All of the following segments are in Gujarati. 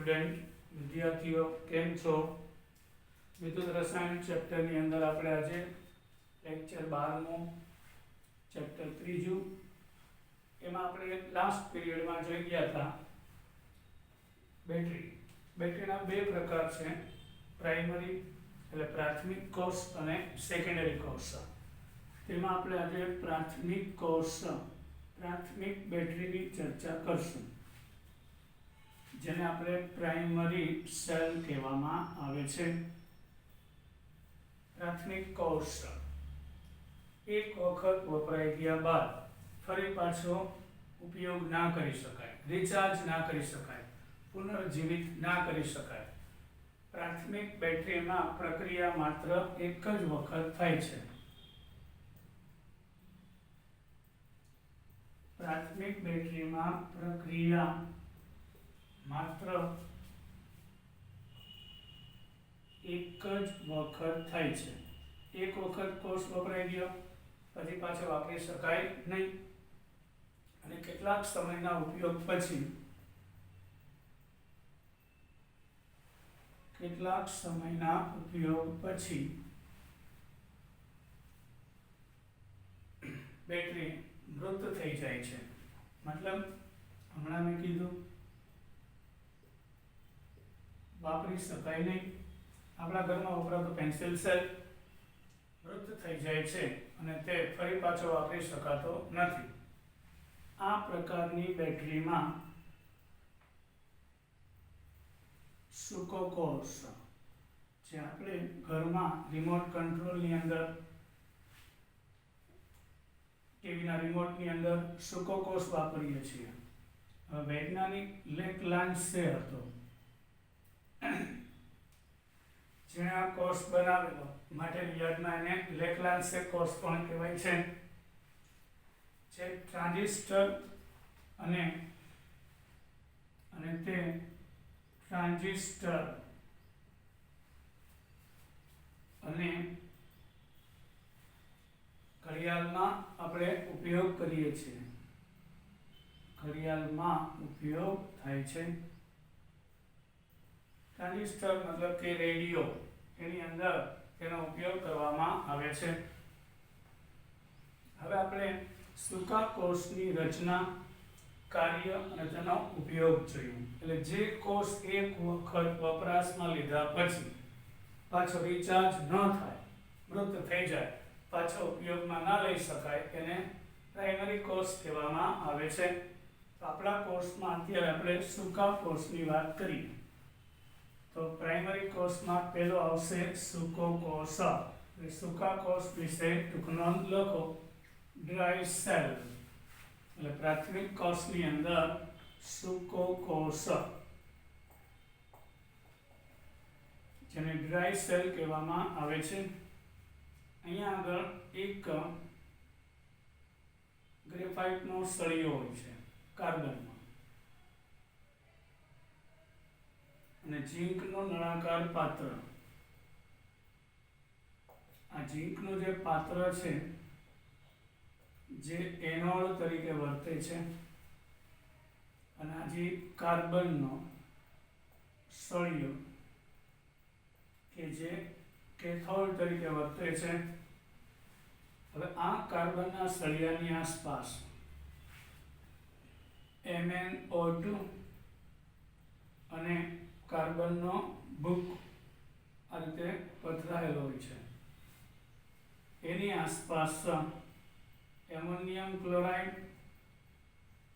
સ્ટુડન્ટ વિદ્યાર્થીઓ કેમ છો? વિદ્યુત રસાયણ ચેપ્ટરની અંદર આપણે આજે લેક્ચર 12 ચેપ્ટર 3 એમાં આપણે લાસ્ટ પીરિયડમાં જોઈ ગયા હતા બેટરીના બે પ્રકાર છે, પ્રાઇમરી એટલે પ્રાથમિક કોષ અને સેકન્ડરી કોષ. તેમાં આપણે આજે પ્રાથમિક બેટરીની ચર્ચા કરશું, જેને આપણે પ્રાઇમરી સેલ કહેવામાં આવે છે. પ્રાથમિક કોષ એક વખત વપરાઈ ગયા બાદ ફરી પાછો ઉપયોગ ના કરી શકાય, રિચાર્જ ના કરી શકાય, પુનર્જીવિત ના કરી શકાય. પ્રાથમિક બેટરીમાં પ્રક્રિયા માત્ર એક જ વખત થાય છે. પ્રાથમિક બેટરીમાં પ્રક્રિયા માત્ર એક જ વખત થાય છે. એક વખત કોષ વપરાઈ ગયો પછી પાછો વાપરી શકાય નહીં, અને કેટલાક સમયના ઉપયોગ પછી બેટરી મૃત થઈ જાય છે. મતલબ હમણાં મેં કીધું વાપરી શકાય નહીં. આપણા ઘરમાં વપરાતો પેન્સિલ સેલ મૃત થઈ જાય છે અને તે ફરી પાછો વાપરી શકાતો નથી. આ પ્રકારની બેટરીમાં સૂકો કોષ, જે આપણે ઘરમાં રિમોટ કંટ્રોલની અંદર, ટીવીના રિમોટની અંદર સૂકો કોષ વાપરીએ છીએ. વૈજ્ઞાનિક લેકલાન્સે હતો જેણે આ કોષ બનાવેલો, માટે યાદમાં એને લેકલાન્સે કોષ પણ કહેવાય છે. જે ટ્રાન્ઝિસ્ટર અને તે ટ્રાન્ઝિસ્ટર અને ઘડિયાળમાં આપણે ઉપયોગ કરીએ છીએ, ઘડિયાળમાં ઉપયોગ થાય છે. ટ્રાન્ઝિસ્ટર મતલબ કે રેડિયો, એની અંદર તેનો ઉપયોગ કરવામાં આવે છે. હવે આપણે સૂકા કોષની રચના, કાર્ય અને તેનો ઉપયોગ જોયું. એટલે જે કોષ એક વખત વપરાશમાં લીધા પછી પાછો રિચાર્જ ન થાય, મૃત થઈ જાય, પાછો ઉપયોગમાં ના લઈ શકાય, એને પ્રાઇમરી કોષ કહેવામાં આવે છે. તો આપણા કોષમાં અત્યારે આપણે સૂકા કોષની વાત કરીએ તો પ્રાઇમરી કોષમાં પહેલો આવશે સૂકો કોષ. સૂકા કોષ વિશે ટૂંક નોંધ લખો, ડ્રાય સેલ. એટલે પ્રાથમિક કોષની અંદર સૂકો કોષ, જેને ડ્રાય સેલ કહેવામાં આવે છે. અહીંયા આગળ એક ગ્રેફાઇટનો સળિયો હોય છે કાર્બનમાં, અને ઝીંકનો નળાકાર પાત્ર. આ ઝીંકનું જે પાત્ર છે જે એનોડ તરીકે વર્તે છે, અને આ જે કાર્બનનો સળિયો કે જે કેથોડ તરીકે વર્તે છે. હવે આ કાર્બનના સળિયાની આસપાસ MnO2 અને કાર્બનનો બુક આ રીતે પથરાયેલો હોય છે. એની આસપાસ એમોનિયમ ક્લોરાઇડ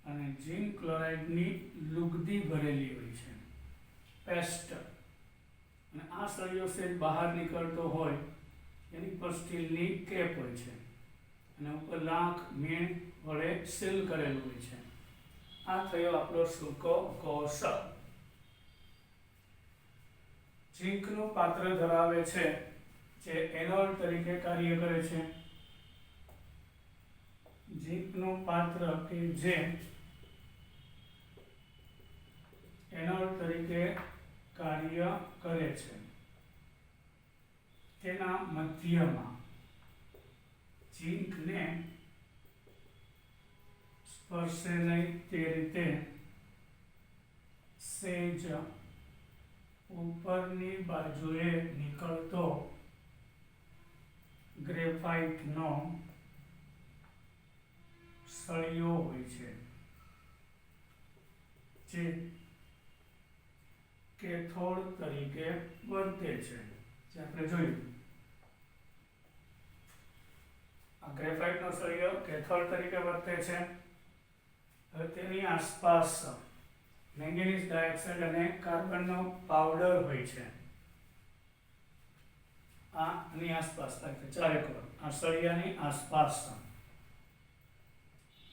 અને ઝિંક ક્લોરાઇડની લુગદી ભરેલી હોય છે, પેસ્ટ. અને આ સળિયો સેજ બહાર નીકળતો હોય, એની પર સ્ટીલની કેપ હોય છે, અને ઉપર લાખ મીણ વડે સીલ કરેલું હોય છે. આ થયો આપણો સૂકો કોષ. ઝીંકનું પાત્ર ધરાવે છે, જે એનોડ તરીકે કાર્ય કરે છે. ઝીંકનું પાત્ર કે જે એનોડ તરીકે કાર્ય કરે છે, તેના મધ્યમાં ઝીંકને સ્પર્શે નહીં તે રીતે સેજ ઉપરની બાજુએ નીકળતો ગ્રેફાઇટનો સળિયો હોય છે જે કેથોડ તરીકે વર્તે છે, જે આપણે જોયું. આ ગ્રેફાઇટનો સળિયો કેથોડ તરીકે વર્તે છે. હવે તેની આસપાસ મેંગેનીઝ ડાયોક્સાઇડ અને કાર્બનનો પાવડર હોય છે. આની આસપાસ ચારેકોર આ સળિયાની આસપાસ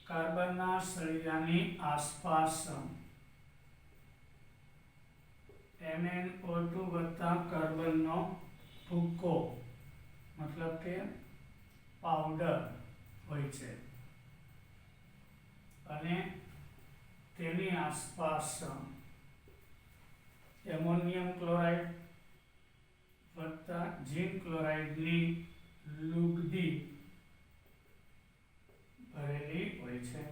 કાર્બનના સળિયાની આસપાસ MnO2 વત્તા કાર્બનનો ભૂકો મતલબ કે પાવડર હોય છે અને તેની આસપાસ એમોનિયમ ક્લોરાઇડ વત્તા ઝીંક ક્લોરાઇડની લુગદી ભરેલી હોય છે.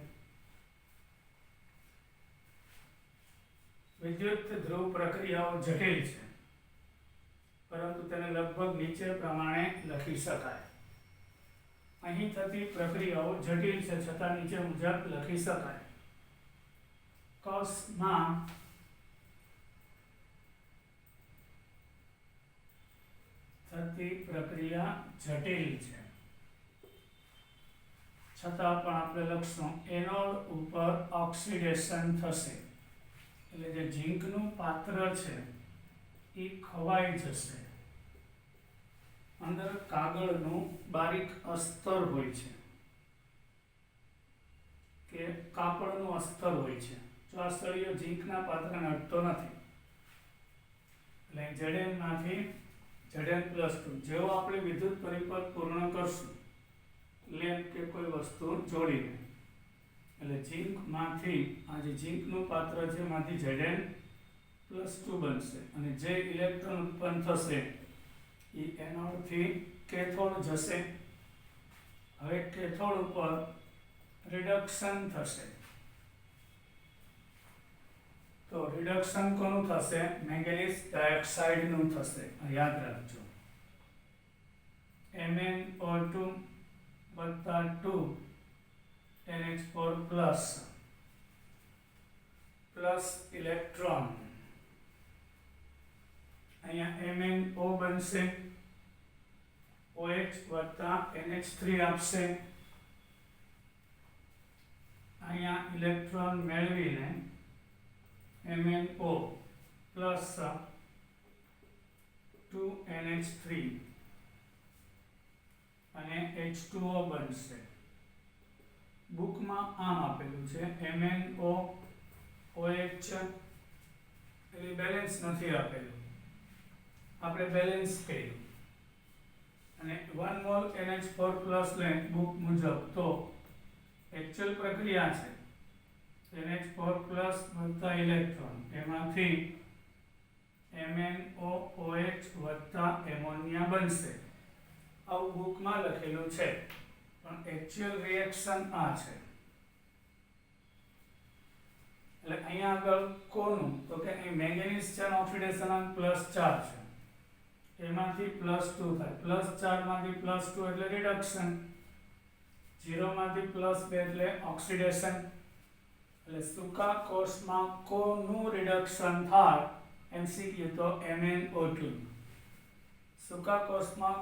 વિદ્યુત ધ્રુવ પ્રક્રિયાઓ જટિલ છે, પરંતુ તેને લગભગ નીચે પ્રમાણે લખી શકાય. અહીં થતી પ્રક્રિયાઓ જટિલ છે છતાં નીચે મુજબ લખી શકાય. કોષમાં થતી પ્રક્રિયા જટિલ છે છતાં પણ આપણે લખશું એનોડ ઉપર ઓક્સિડેશન થશે, એટલે જે ઝીંકનું પાત્ર છે એ ખવાઈ જશે. અંદર કાગળનું બારીક અસ્તર હોય છે કે કાપડનું અસ્તર હોય છે. જો આ સળિયો ઝીંકના પાત્રને અડતો નથી, એટલે Zn માંથી Zn+2 જેવો આપણે વિદ્યુત પરિપથ પૂર્ણ કરશું લેમ્પ કે કોઈ વસ્તુ જોડીને, એટલે ઝીંકમાંથી આ જે ઝીંકનું પાત્ર છે એમાંથી Zn+2 બનશે અને જે ઇલેક્ટ્રોન ઉત્પન્ન થશે એ એનોડથી કેથોડ જશે. હવે કેથોડ ઉપર રિડક્શન થશે, તો રિડક્શન કોનું થશે? મેંગેનીઝ ડાયોક્સાઇડનું થશે. યાદ રાખજો MnO2 વત્તા 2 NH4 પ્લસ ઇલેક્ટ્રોન, અહીંયા MnO બનશે, OH વત્તા NH3 આપશે. અહીંયા ઇલેક્ટ્રોન મેળવીને MnO પ્લસ 2NH3 અને H2O બનશે. બુકમાં આમ આપેલું છે MnO OH, એટલે બેલેન્સ નથી આપેલું, આપણે બેલેન્સ કર્યું અને 1 મોલ NH4 પ્લસ લે બુક મુજબ. તો એકચ્યુઅલ પ્રક્રિયા છે NH4 પ્લસ વત્તા ઇલેક્ટ્રોન, એમાંથી MnO OH વત્તા એમોનિયા બનશે. આવું બુકમાં લખેલું છે, પણ એકચ્યુઅલ રિએક્શન આ છે. એટલે અહીંયા આગળ કોનું? તો કે અહીં મેંગેનીઝ છે, ઓક્સિડેશન અંક +4 છે, એમાંથી +2 થાય. +4 માંથી +2 એટલે રિડક્શન, 0 માંથી +2 એટલે ઓક્સિડેશન. એટલે સૂકા કોષમાં કોનું રિડક્શન થાય? MCQ તો MnO2. સૂકા કોષમાં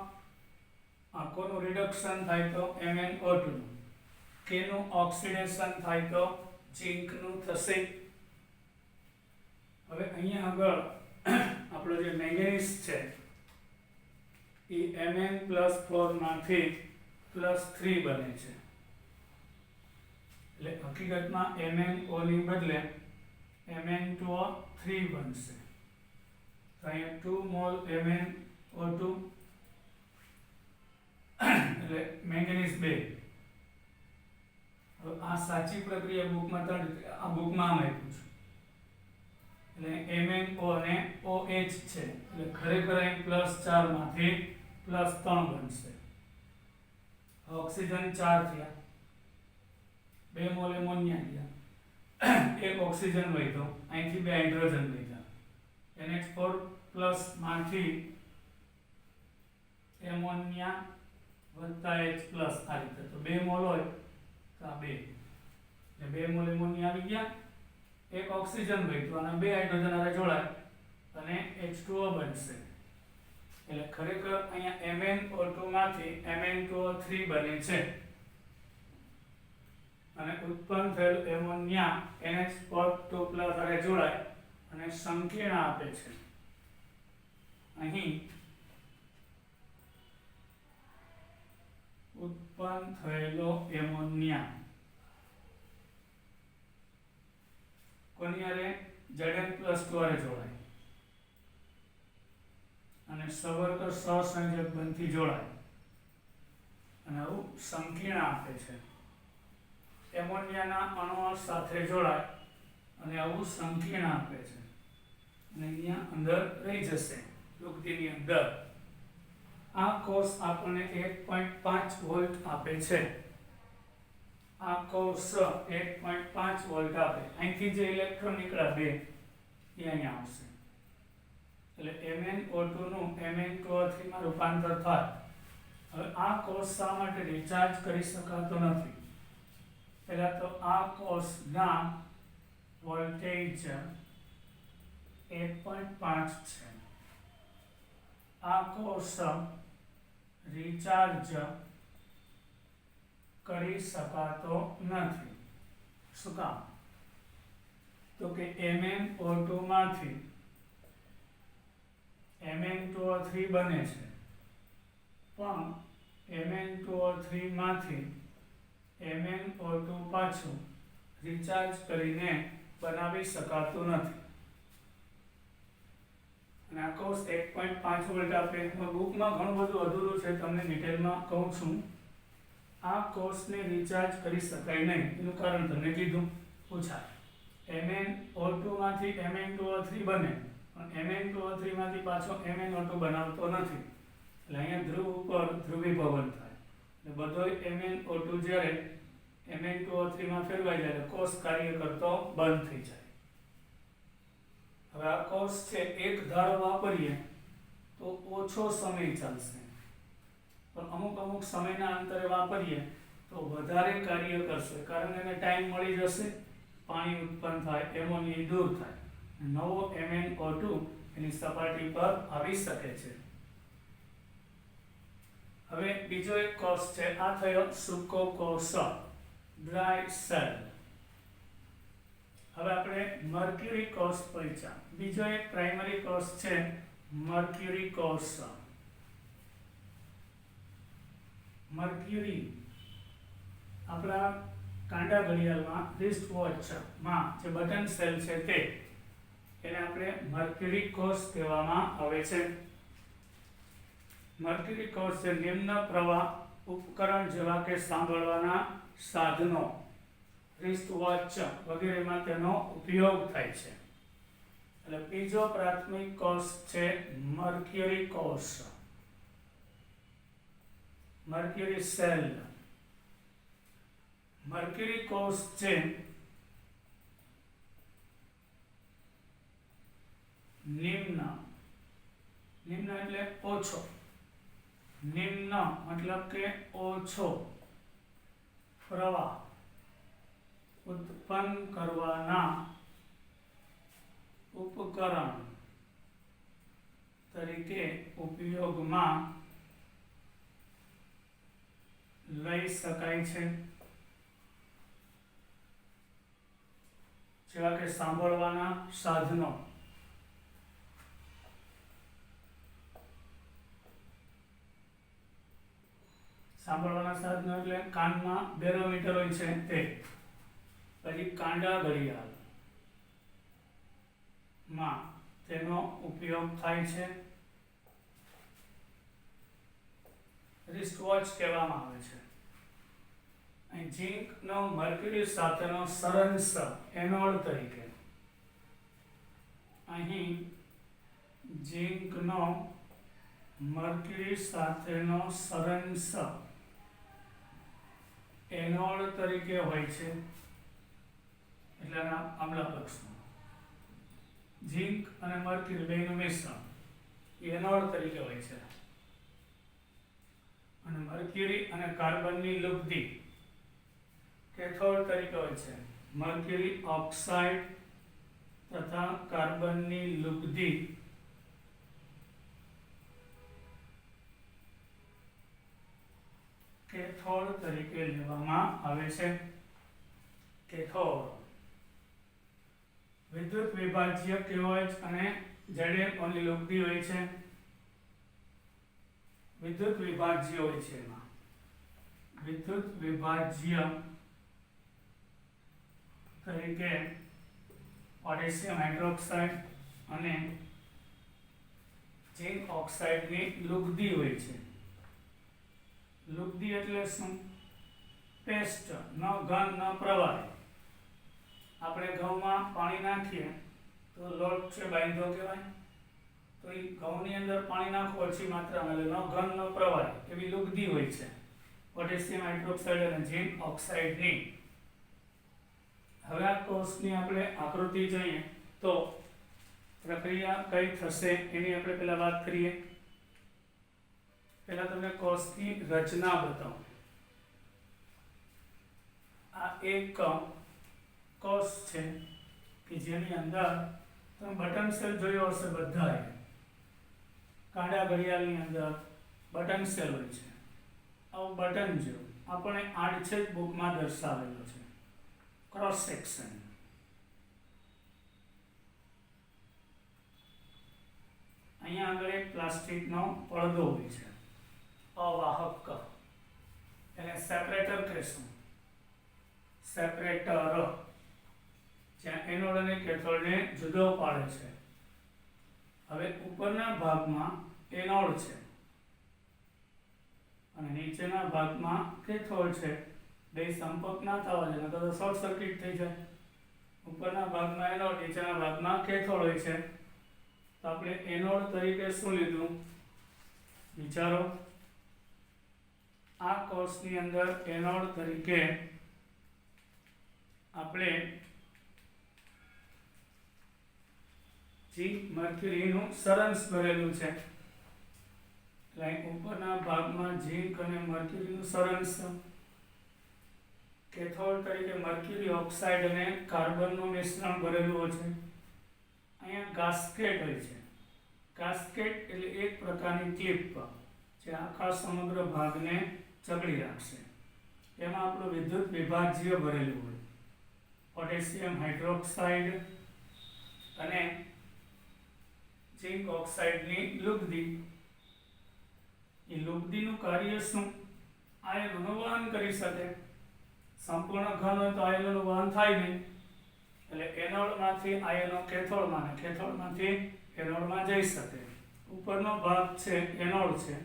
કોનું રિડક્શન થાય? તો MnO2. કેનું ઓક્સિડેશન થાય? તો ઝીંકનું થશે. હવે અહીંયા આગળ આપણો જે મેંગેનીઝ છે એ Mn+4 માંથી +3 બને છે, એટલે હકીકતમાં MnO ની બદલે Mn2O3 બનશે. તો અહીંયા 2 મોલ MnO2 એટલે મેંગેનીઝ 2. હવે આ સાચી પ્રક્રિયા બુકમાં 3, આ બુકમાં આમ આપ્યું છે, એટલે MnO અને OH છે, એટલે ખરેખર અહીં +4 માંથી +3 બનશે. ઓક્સિજન 4 થયા, 2 મોલ એમોનિયા ગયા, 1 ઓક્સિજન વધ્યો, અહીંથી 2 હાઇડ્રોજન વધ્યા, NH4 પ્લસ માંથી એમોનિયા વત્તા H પ્લસ આ રીતે, તો 2 મોલ હોય તો આ 2 એટલે 2 મોલ એમોનિયા આવી ગયા, એક ઓક્સિજન બચ્યું અને 2 હાઇડ્રોજન હારે જોડાય અને H2O બનશે. એટલે ખરેખર અહીંયા MnO2 માંથી Mn2O3 બને છે અને ઉત્પન્ન થયેલ એમોનિયા NH2+ હારે જોડાય અને સંકીર્ણ આપે છે. અહીં ઉત્પન્ન થયેલો એમોનિયા કોની હારે Zn+2 હારે જોડાય અને સવર્ગ સહસંયોજક બનથી જોડાય અને આવું સંકીર્ણ આપે છે. એમોનિયાના અણુઓ સાથે જોડાય અને આવું સંકીર્ણ આપે છે અને અહીંયા અંદર રહી જશે યુક્તિની અંદર. આ કોષ આપણને 1.5 વોલ્ટ આપે છે. આ કોષ 1.5 વોલ્ટ આપે. અહીંથી જે ઇલેક્ટ્રોન નીકળ્યા 2 એ અહીંયા આવશે એટલે MnO2 નું Mn2O3 માં રૂપાંતર થાય. હવે આ કોષ શા માટે રિચાર્જ કરી શકાતો નથી? પહેલા તો આ કોષના વોલ્ટેજ 1.5 છે. આ કોષ રિચાર્જ કરી શકાતો નથી. શું કામ? તો કે MnO2 માંથી Mn2O3 બને છે પણ Mn2O3 માંથી MnO2 પાછું રિચાર્જ કરીને બનાવી શકાતું નથી. અને આ કોષ 1.5 વોલ્ટ આપે. બુકમાં ઘણું બધું અધૂરું છે, તમને ડિટેલમાં કહું છું. આ કોષને રિચાર્જ કરી શકાય નહીં એનું કારણ તમને કીધું, પૂછાય. MnO2 માંથી Mn2O3 બને પણ Mn2O3 માંથી પાછો MnO2 બનાવતો નથી એટલે અહીંયા ધ્રુવ ઉપર ધ્રુવીભવન થાય એટલે બધોય MnO2 જ્યારે Mn2O3 માં ફેરવાઈ જાય કોષ કાર્ય કરતો બંધ થઈ જાય. હવે આ કોષ છે એક ધારો વાપરીએ તો ઓછો સમય ચાલશે પણ અમુક સમયના અંતરે વાપરીએ તો વધારે કાર્ય કરશે કારણ એને ટાઈમ મળી જશે, પાણી ઉત્પન્ન થાય, એમોનિયા દૂર થાય, નવો MnO2 એની સપાટી પર આવી શકે છે. હવે બીજો એક કોષ છે, આ થયો સૂકો કોષ, ડ્રાય સેલ. હવે આપણે મર્ક્યુરી કોષ પરીક્ષા. બીજો એક પ્રાઇમરી કોષ છે મર્ક્યુરી કોષ. મર્ક્યુરી આપણા કાંડા ઘડિયાળમાં રિસ્ટ વોચમાં જે બટન સેલ છે તે એને આપણે મર્ક્યુરી કોષ કહેવામાં આવે છે. મર્ક્યુરી કોષ છે નિમ્ન પ્રવાહ ઉપકરણ જેવા કે સાંભળવાના સાધનો, રિસ્ટ વોચ વગેરેમાં તેનો ઉપયોગ થાય છે. એટલે બીજો પ્રાથમિક કોષ છે મર્ક્યુરી કોષ, મર્ક્યુરી સેલ. મર્ક્યુરી કોષ છે નિમ્ન, નિમ્ન એટલે ઓછો, નિમ્ન મતલબ કે ઓછો પ્રવાહ ઉત્પન્ન કરવાના ઉપકરણ તરીકે ઉપયોગમાં લઈ શકાય છે. જેવા કે સાંભળવાના સાધનો, સાંભળવાના સાધનો એટલે કાનમાં બેરોમીટર હોય છે તે, પછી કાંડા ઘડિયાળ માં તેનો ઉપયોગ થાય છે. રિસ્ટ વોચ કહેવામાં આવે છે. અહીં ઝિંકનો મર્ક્યુરી સાથેનો સરંસ એનોડ તરીકે, અહીં ઝિંકનો મર્ક્યુરી સાથેનો સરંસ એનોડ તરીકે હોય છે એટલે આમલા પક્ષમાં ઝિંક અને મર્ક્યુરી બેનું મિશ્રણ એનોડ તરીકે હોય છે અને મર્ક્યુરી અને કાર્બનની લુપ્તિ કેથોડ તરીકે હોય છે. મર્ક્યુરી ઓક્સાઇડ તથા કાર્બનની લુપ્તિ કેથોડ તરીકે લેવામાં આવે છે. કેથોડ વિદ્યુત વિભાજ્ય KOH અને Zn ઓની લુપ્તિ હોય છે. વિદ્યુત વિભાજ્ય હોય છે. એમાં વિદ્યુત વિભાજ્ય તરીકે પોટેશિયમ હાઇડ્રોક્સાઇડ અને ઝિંક ઓક્સાઇડની લુપ્તિ હોય છે. લુપ્તિ એટલે શું? પેસ્ટ, ન ઘન ન પ્રવાહી. આપણે ઘઉંમાં પાણી નાખીએ તો લોટ છે બાંધો કહેવાય. તો એ ઘઉંની અંદર પાણી નાખો ઓછી માત્રામાં એટલે ન ઘન ન પ્રવાહી એવી લુપ્તિ હોય છે પોટેશિયમ હાઇડ્રોક્સાઇડ અને ઝિંક ઓક્સાઇડની. હવે આ કોષની આપણે આકૃતિ જોઈએ તો પ્રક્રિયા કઈ થશે એની આપણે પહેલા વાત કરીએ. પહેલા તમને કોષની રચના બતાવું. આ એક કોષ છે કે જેની અંદર તમે બટન સેલ જોયો હશે બધાએ. કાંડા ઘડિયાળની અંદર બટન સેલ હોય છે. આવું બટન જેવું આપણે આડછેદ બુકમાં દર્શાવેલો છે. Cross section. અહીંયા આગળ એક પ્લાસ્ટિકનો પડદો હોય છે અવાહક, એને સેપરેટર કહેશું. સેપરેટર જ્યાં એનોડ અને કેથોડને જુદો પાડે છે. હવે ઉપરના ભાગમાં એનોડ છે અને નીચેના ભાગમાં કેથોડ છે. બે સંપર્ક ના થવા જોઈએ તો શોર્ટ સર્કિટ થઈ જાય. ઉપરના ભાગમાં એનોડ, નીચેના ભાગમાં કેથોડ હોય છે. તો આપણે એનોડ તરીકે શું લીધું વિચારો. આ કોષની અંદર એનોડ તરીકે આપણે ઝિંક મર્ક્યુરીનું સરંસ ભરેલું છે. ઉપરના ભાગમાં ઝિંક અને મર્ક્યુરીનું સરંસ. કેથોડ તરીકે મર્ક્યુરી ઓક્સાઇડ અને કાર્બનનું મિશ્રણ ભરેલું હોય છે. અહીંયા ગાસ્કેટ હોય છે. ગાસ્કેટ એટલે એક પ્રકારની ક્લિપ જે આખા સમગ્ર ભાગને જકડી રાખશે. એમાં આપણું વિદ્યુત વિભાજ્ય ભરેલું હોય. પોટેશિયમ હાઇડ્રોક્સાઇડ અને ઝિંક ઓક્સાઇડની લુપ્તિ. એ લુપ્તિનું કાર્ય શું? આયનોનું વહન કરી શકે. સંપૂર્ણ ઘન હોય તો આયનોનું વહન થાય નહીં. એટલે એનોડમાંથી આયનો કેથોડમાં ને કેથોડમાંથી એનોડમાં જઈ શકે. ઉપરનો ભાગ છે એનોડ છે.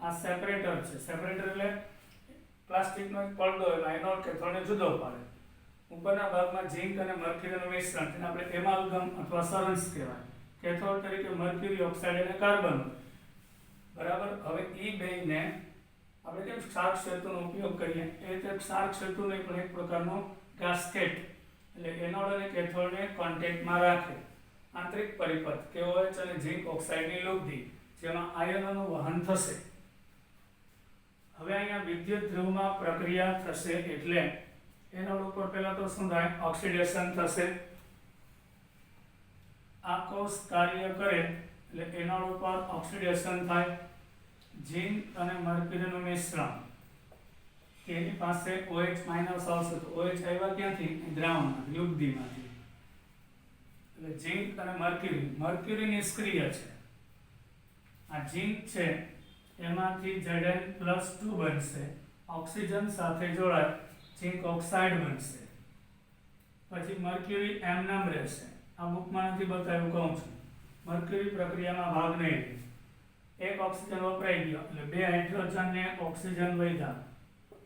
આ સેપરેટર છે. સેપરેટર એટલે પ્લાસ્ટિકનો એક પડદો એમાં એનોડ કેથોડને જુદો પાડે. ઉપરના ભાગમાં ઝિંક અને મર્ક્યુરીનું મિશ્રણ તેને આપણે એમાલ્ગમ અથવા સરંસ કહેવાય. કેથોડ તરીકે મર્ક્યુરી ઓક્સાઇડ અને કાર્બન. બરાબર. હવે એ બેને આપણે કેમ ક્ષાર સેતુનો ઉપયોગ કરીએ એ રીતે ક્ષાર સેતુને પણ એક પ્રકારનો ગાસ્કેટ એટલે એનોડ અને કેથોડને કોન્ટેક્ટમાં રાખે. આંતરિક પરિપથ KOH અને ઝિંક ઓક્સાઇડની લુપ્તિ જેમાં આયનોનું વહન થશે. હવે અહીંયા વિદ્યુત ધ્રુવમાં પ્રક્રિયા થશે એટલે એનોડ ઉપર પહેલા તો શું થાય? ઓક્સિડેશન થશે. આ કોષ કાર્ય કરે એટલે એનોડ ઉપર ઓક્સિડેશન થાય. ઝિંક અને મર્ક્યુરીનું મિશ્રણ એની પાસે OH- આવશે તો OH આવ્યા ક્યાંથી? દ્રાવણમાં, લુપ્તિમાંથી. એટલે ઝિંક અને મર્ક્યુરી નિષ્ક્રિય છે. આ ઝિંક છે એમાંથી Zn+2 બનશે. ઓક્સિજન સાથે જોડાય ઝિંક ઓક્સાઇડ બનશે. પછી મર્ક્યુરી એમનેમ રહેશે. આ બુકમાં નથી બતાવ્યું કહું છું. મર્ક્યુરી પ્રક્રિયામાં ભાગ નહીં લે. એક ઓક્સિજન વપરાઈ ગયો એટલે બે હાઇડ્રોજન ને ઓક્સિજન વધ્યા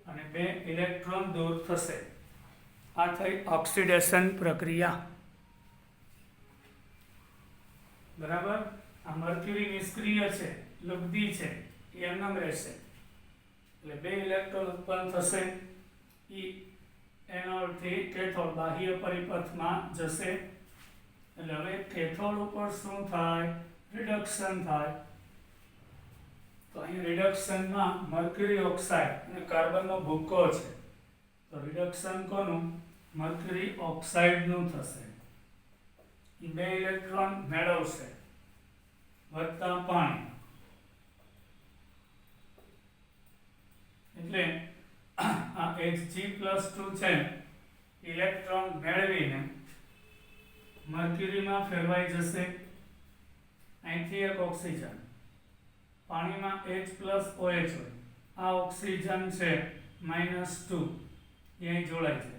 અને બે ઇલેક્ટ્રોન દૂર થશે. આ થઈ ઓક્સિડેશન પ્રક્રિયા. બરાબર. આ મર્ક્યુરી નિષ્ક્રિય છે, લુપ્તિ છે, એ એમનેમ રહેશે એટલે બે ઇલેક્ટ્રોન ઉત્પન્ન થશે. એ એનોડથી કેથોડ બાહ્ય પરિપથમાં જશે. એટલે હવે કેથોડ ઉપર શું થાય? રિડક્શન થાય. તો અહીં રિડક્શનમાં મર્ક્યુરી ઓક્સાઇડ અને કાર્બનનો ભૂક્કો છે, તો રિડક્શન કોનું? મર્ક્યુરી ઓક્સાઇડનું થશે. એ 2 ઇલેક્ટ્રોન મેળવશે વત્તા પાણી, એટલે આ Hg+2 છે ઇલેક્ટ્રોન મેળવીને મર્ક્યુરીમાં ફેરવાઈ જશે. અહીંથી એક ઓક્સિજન, પાણીમાં H+OH હોય, આ ઓક્સિજન છે -2, એ અહીં જોડાય છે,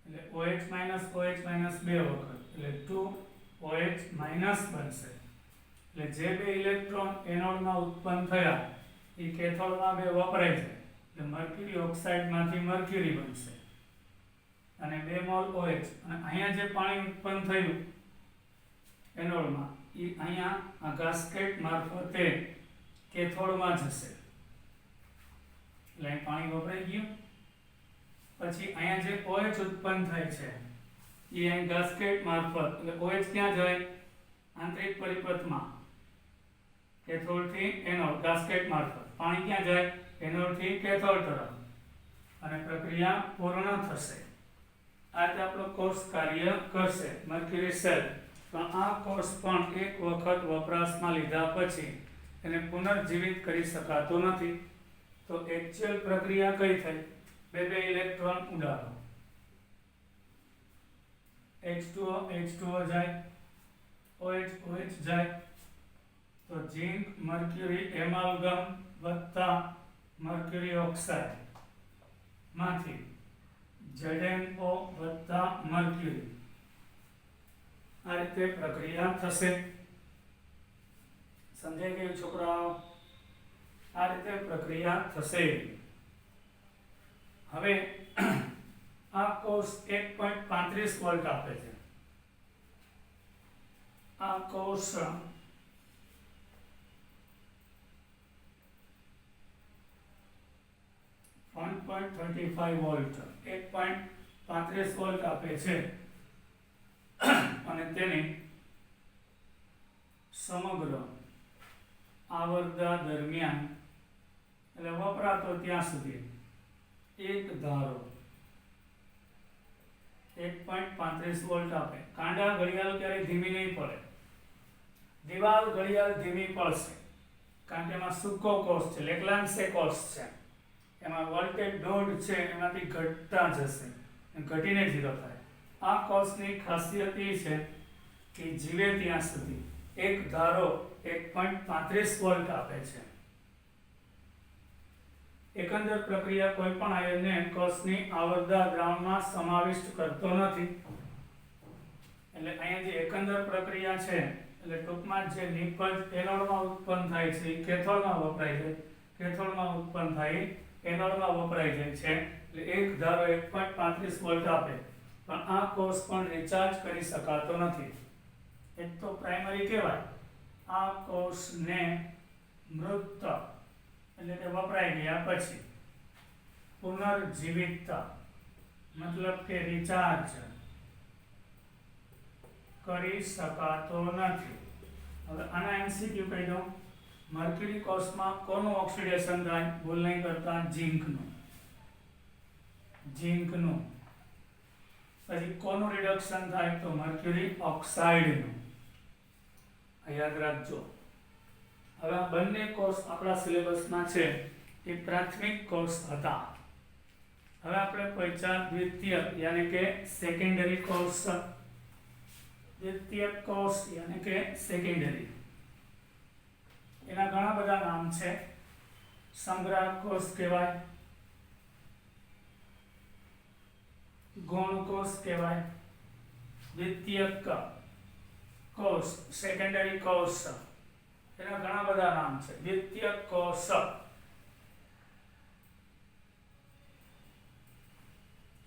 એટલે OH- OH- 2 વખત, એટલે 2OH- બનશે. એટલે જે 2 ઇલેક્ટ્રોન એનોડમાં ઉત્પન્ન થયા એ કેથોડમાં 2 વપરાય છે, એટલે મર્ક્યુરી ઓક્સાઇડમાંથી મર્ક્યુરી બનશે અને 2 મોલ OH. અને અહીંયા જે પાણી ઉત્પન્ન થયું એનોડમાં એ અહીંયા આ ગાસ્કેટ મારફતે કેથોડમાં જશે, એટલે અહીં પાણી વપરાઈ ગયું. પછી અહીંયા જે OH ઉત્પન્ન થાય છે એ અહીં ગાસ્કેટ મારફત, એટલે OH ક્યાં જાય? આંતરિક પરિપથમાં, કેથોડથી એનોડ ગાસ્કેટ મારફત. પાણી ક્યાં જાય? એનોડથી કેથોડ તરફ, અને પ્રક્રિયા પૂર્ણ થશે. આ રીતે આપણો કોષ કાર્ય કરશે મર્ક્યુરી સેલ. પણ આ કોષ પણ એક વખત વપરાશમાં લીધા પછી એને પુનર્જીવિત કરી શકાતો નથી. તો એકચ્યુઅલ પ્રક્રિયા કઈ થઈ? 2 ઇલેક્ટ્રોન ઉડાડો, H2O જાય, OH જાય, તો ઝિંક મર્ક્યુરી એમાલ્ગમ વત્તા મર્ક્યુરી ઓક્સાઇડ માંથી ZnO વત્તા મર્ક્યુરી, આ રીતે પ્રક્રિયા થશે. સમજાઈ ગયું છોકરાઓ? આ રીતે પ્રક્રિયા થશે. હવે આ કોષ 1.35 વોલ્ટ આપે છે. આ કોષ 1.35 વોલ્ટ 1.35 વોલ્ટ આપે છે અને તેને સમગ્ર આવર્તન દરમિયાન, એટલે વપરાતો ત્યાં સુધી એક ધારો 1.35 વોલ્ટ આપે. કાંડા ઘડિયાળ ક્યારે ધીમી નહીં પડે, દિવાલ ઘડિયાળ ધીમી પડશે, કારણ કે એમાં સૂકો કોષ છે, લેગ્લાન્સે કોષ છે, એમાં વોલ્ટેજ ડોટ છે એમાંથી ઘટતા જશે, ઘટીને 0 થાય. આ કોષની ખાસિયત એ છે કે જીવે ત્યાં સુધી એક ધારો 1.35 વોલ્ટ આપે છે. એકંદર પ્રક્રિયા કોઈ પણ આયનને કોષની આવરદા દ્રાવણમાં સમાવિષ્ટ કરતો નથી. એટલે અહીંયા જે એકંદર પ્રક્રિયા છે, એટલે ટૂંકમાં જે નિપજ એનોડમાં ઉત્પન્ન થાય છે એ કેથોડમાં વપરાય છે, કેથોડમાં ઉત્પન્ન થાય એનોડમાં વપરાય જાય છે. એટલે એક ધારો 1.35 વોલ્ટ આપે, પણ આ કોષ પણ રિચાર્જ કરી શકાતો નથી. એક તો પ્રાઇમરી કહેવાય, આ કોષને મૃત એટલે કે વપરાઈ ગયા પછી પુનર્જીવિતતા મતલબ કે રિચાર્જ કરી શકાતો નથી. હવે આના MCQ કહી દઉં. મર્ક્યુરી કોષમાં કોનું ઓક્સિડેશન થાય? ભૂલ નહીં કરતા, ઝિંકનું. પછી કોનું રિડક્શન થાય? તો મર્ક્યુરી ઓક્સાઇડનું. યાદ રાખજો. હવે આ બંને કોષ આપણા સિલેબસમાં છે એ પ્રાથમિક કોષ હતા. હવે આપણે પહોંચ્યા દ્વિતીયક યાની કે સેકન્ડરી કોષ. દ્વિતીયક કોષ યાની કે સેકન્ડરી, એના ઘણા બધા નામ છે. સંગ્રાહક કોષ કહેવાય, ગૌણ કોષ કહેવાય, દ્વિતીયક કોષ સેકન્ડરી કોષ, એના ઘણા બધા નામ છે. દ્વિતીયક કોષ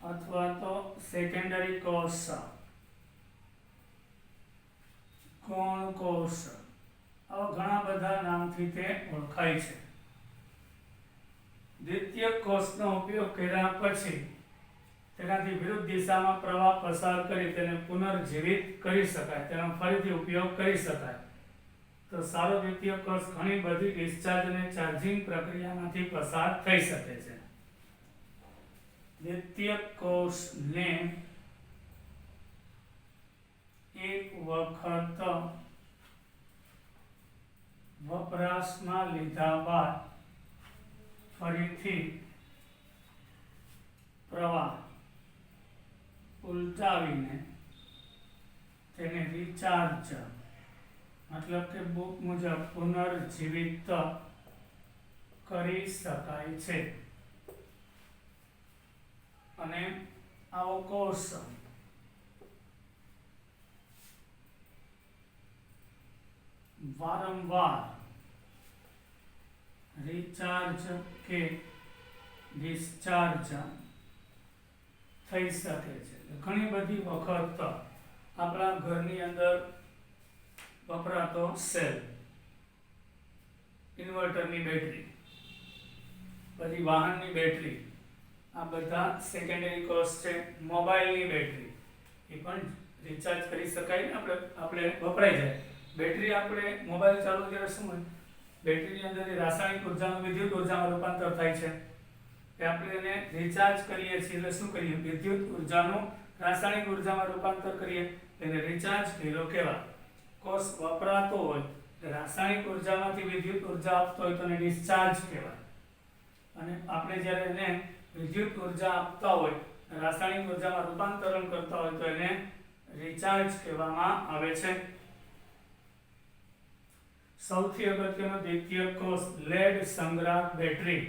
અથવા તો સેકન્ડરી કોષ, ગૌણ કોષ, આવા ઘણા બધા નામથી તે ઓળખાય છે. દ્વિતીયક કોષનો ઉપયોગ કર્યા પછી તેનાથી વિરુદ્ધ દિશામાં પ્રવાહ પસાર કરી તેને પુનર્જીવિત કરી શકાય, તેનો ફરીથી ઉપયોગ કરી શકાય. તો સાર્વદ્વિતીય કોષ ઘણી બધી ડિસ્ચાર્જ અને ચાર્જિંગ પ્રક્રિયામાંથી પસાર થઈ શકે છે. દ્વિતીયક કોષને એક વખત વપરાશમાં લીધા બાદ ફરીથી પ્રવાહ ઉલટાવીને તેને રિચાર્જ મતલબ કે બુક મુજબ પુનર્જીવિત કરી શકાય છે. અને આવો કોષ વારંવાર રિચાર્જ કે ડિસ્ચાર્જ થઈ શકે છે. ઘણી બધી વખત આપણા ઘરની અંદર વપરાતો સેલ, ઇન્વર્ટરની બેટરી, પછી વાહનની બેટરી, આ બધા સેકન્ડરી કોસ્ટ છે. મોબાઈલની બેટરી એ પણ રિચાર્જ કરી શકાય ને, આપણે વપરાઈ જાય. બેટરી આપણે મોબાઈલ ચાલુ ત્યારે શું હોય, બેટરીની અંદર રાસાયણિક ઉર્જાનું વિદ્યુત ઉર્જામાં રૂપાંતર થાય છે. એ આપણે એને રિચાર્જ કરીએ છીએ એટલે શું કરીએ, વિદ્યુત ઉર્જાનું રાસાયણિક ઉર્જામાં રૂપાંતર કરીએ, એને રિચાર્જ કર્યો કહેવાય. કોષ વપરાતો હોય રાસાયણિક ઉર્જામાંથી વિદ્યુત ઉર્જા આપતો હોય તો એને ડિસ્ચાર્જ કહેવાય. અને આપણે જ્યારે એને વિદ્યુત ઉર્જા આપતા હોય, રાસાયણિક ઉર્જામાં રૂપાંતરણ કરતા હોય તો એને રિચાર્જ કહેવામાં આવે છે. સૌથી અગત્યનો દ્વિતીયક કોષ લેડ સંગ્રાહક બેટરી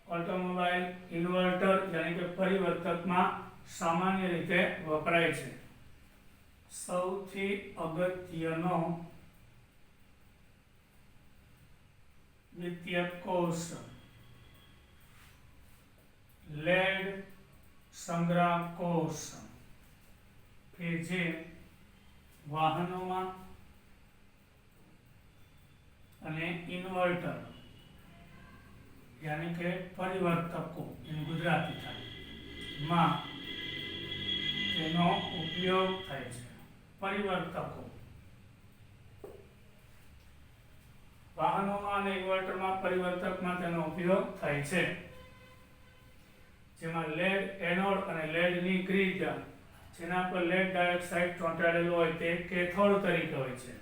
ઓટોમોબાઈલ ઇન્વર્ટર યાની કે પરિવર્તકમાં સામાન્ય રીતે વપરાય છે. સૌથી અગત્યનો દ્વિતીયક કોષ લેડ સંગ્રાહક કોષ કે જે વાહનોમાં અને ઇન્વર્ટર यानी के परिवर्तको गुजराती थाय में तेनो उपयोग थाय छे. परिवर्तको वाहनों में इन्वर्टर में परिवर्तक में तेनो उपयोग थाय छे. जेमां लेड एनोड अने लेड नी ग्रीड जेना पर लेड डाइऑक्साइड ચોંટાડેલો હોય તે કેથોડ તરીકે હોય છે.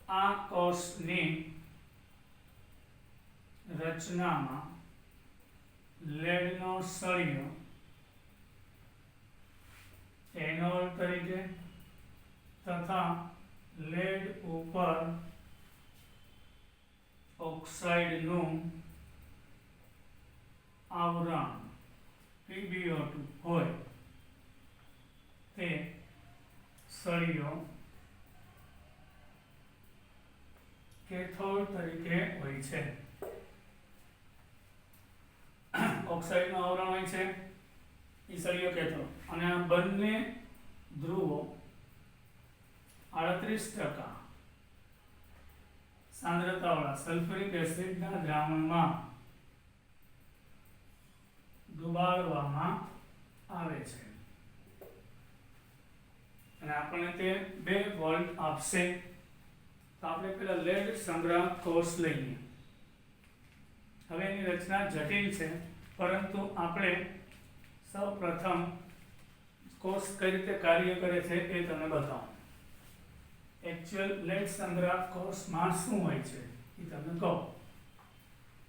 आ कोषनी रचनामां लेडनो सळियो एनोड तरीके तथा लेड ऊपर ऑक्साइडनु आवरण PbO2 होय ते सळियो कैथोड तरीके होय छे. ऑक्साइड નું આવરણ હોય છે એ સળિયો કેથોડ અને આ બંને ધ્રુવો 38% સાંદ્રતાવાળા સલ્ફ્યુરિક એસિડના દ્રાવણમાં ડુબાડવામાં આવે છે અને આપણને તે 2 વોલ્ટ આપશે. તો આપણે પેલા લેડ સંગ્રાહક કોષ લઈએ. હવે એની રચના જટિલ છે પરંતુ આપણે સૌ પ્રથમ કોષ કઈ રીતે કાર્ય કરે છે એ તમને બતાવું. एक्चुअल लेड संग्राहक कोषમાં શું હોય છે એ તમને કહું.